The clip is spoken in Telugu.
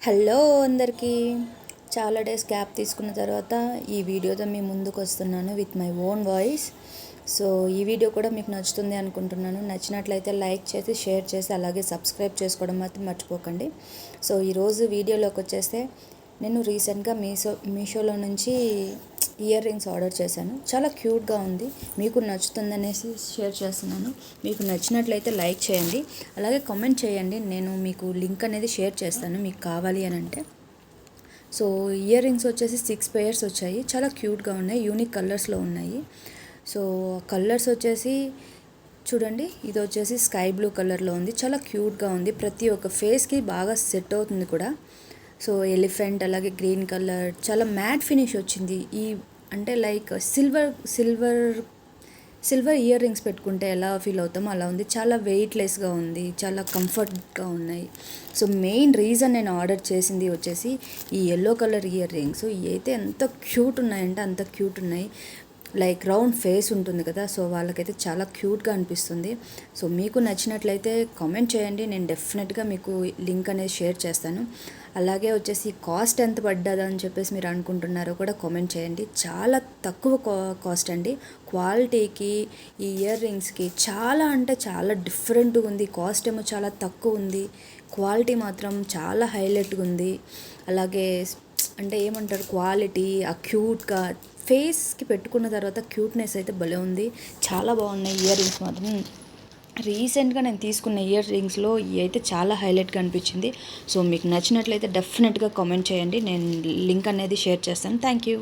హలో అందరికీ చాలా డేస్ గ్యాప్ తీసుకున్న తర్వాత ఈ వీడియోతో మీ ముందుకు వస్తున్నాను with my own voice. So ఈ వీడియో కూడా మీకు నచ్చుతుంది అనుకుంటున్నాను. నచ్చినట్లయితే లైక్ చేసి షేర్ చేసి అలాగే సబ్స్క్రైబ్ చేసుకోవడం మాత్రం మర్చిపోకండి. సో ఈరోజు వీడియోలోకి వచ్చేస్తే నేను రీసెంట్గా మీషోలో నుంచి ఇయర్ రింగ్స్ ఆర్డర్ చేశాను. చాలా క్యూట్గా ఉంది, మీకు నచ్చుతుందనేసి షేర్ చేస్తున్నాను. మీకు నచ్చినట్లయితే లైక్ చేయండి, అలాగే కామెంట్ చేయండి. నేను మీకు లింక్ అనేది షేర్ చేస్తాను మీకు కావాలి అని అంటే. సో ఇయర్ రింగ్స్ వచ్చేసి 6 పేర్స్ వచ్చాయి. చాలా క్యూట్గా ఉన్నాయి, యూనిక్ కలర్స్లో ఉన్నాయి. సో కలర్స్ వచ్చేసి చూడండి, ఇది వచ్చేసి స్కై బ్లూ కలర్లో ఉంది. చాలా క్యూట్గా ఉంది, ప్రతి ఒక్క ఫేస్కి బాగా సెట్ అవుతుంది కూడా. సో ఎలిఫెంట్ అలాగే గ్రీన్ కలర్, చాలా మ్యాట్ ఫినిష్ వచ్చింది. ఈ అంటే లైక్ సిల్వర్ ఇయర్ రింగ్స్ పెట్టుకుంటే ఎలా ఫీల్ అవుతామో అలా ఉంది. చాలా వెయిట్లెస్గా ఉంది, చాలా కంఫర్ట్గా ఉన్నాయి. సో మెయిన్ రీజన్ నేను ఆర్డర్ చేసింది వచ్చేసి ఈ ఎల్లో కలర్ ఇయర్ రింగ్స్. ఇవి అయితే ఎంత క్యూట్ ఉన్నాయంటే అంత క్యూట్ ఉన్నాయి. లైక్ రౌండ్ ఫేస్ ఉంటుంది కదా, సో వాళ్ళకైతే చాలా క్యూట్గా అనిపిస్తుంది. సో మీకు నచ్చినట్లయితే కామెంట్ చేయండి, నేను డెఫినెట్గా మీకు లింక్ అనేది షేర్ చేస్తాను. అలాగే వచ్చేసి కాస్ట్ ఎంత పడ్డదని చెప్పేసి మీరు అనుకుంటున్నారో కూడా కామెంట్ చేయండి. చాలా తక్కువ కాస్ట్ అండి. క్వాలిటీకి ఈ ఇయర్ రింగ్స్కి చాలా అంటే చాలా డిఫరెంట్గా ఉంది. కాస్ట్ ఏమో చాలా తక్కువ ఉంది, క్వాలిటీ మాత్రం చాలా హైలైట్గా ఉంది. అలాగే అంటే ఏమంటారు, క్వాలిటీ ఆ క్యూట్గా ఫేస్కి పెట్టుకున్న తర్వాత క్యూట్నెస్ అయితే భలే ఉంది. చాలా బాగున్నాయి ఇయర్ రింగ్స్ మాత్రం. రీసెంట్గా నేను తీసుకున్న ఇయర్ రింగ్స్లో ఇవి అయితే చాలా హైలైట్గా అనిపించింది. సో మీకు నచ్చినట్లయితే డెఫినెట్గా కామెంట్ చేయండి, నేను లింక్ అనేది షేర్ చేస్తాను. Thank you.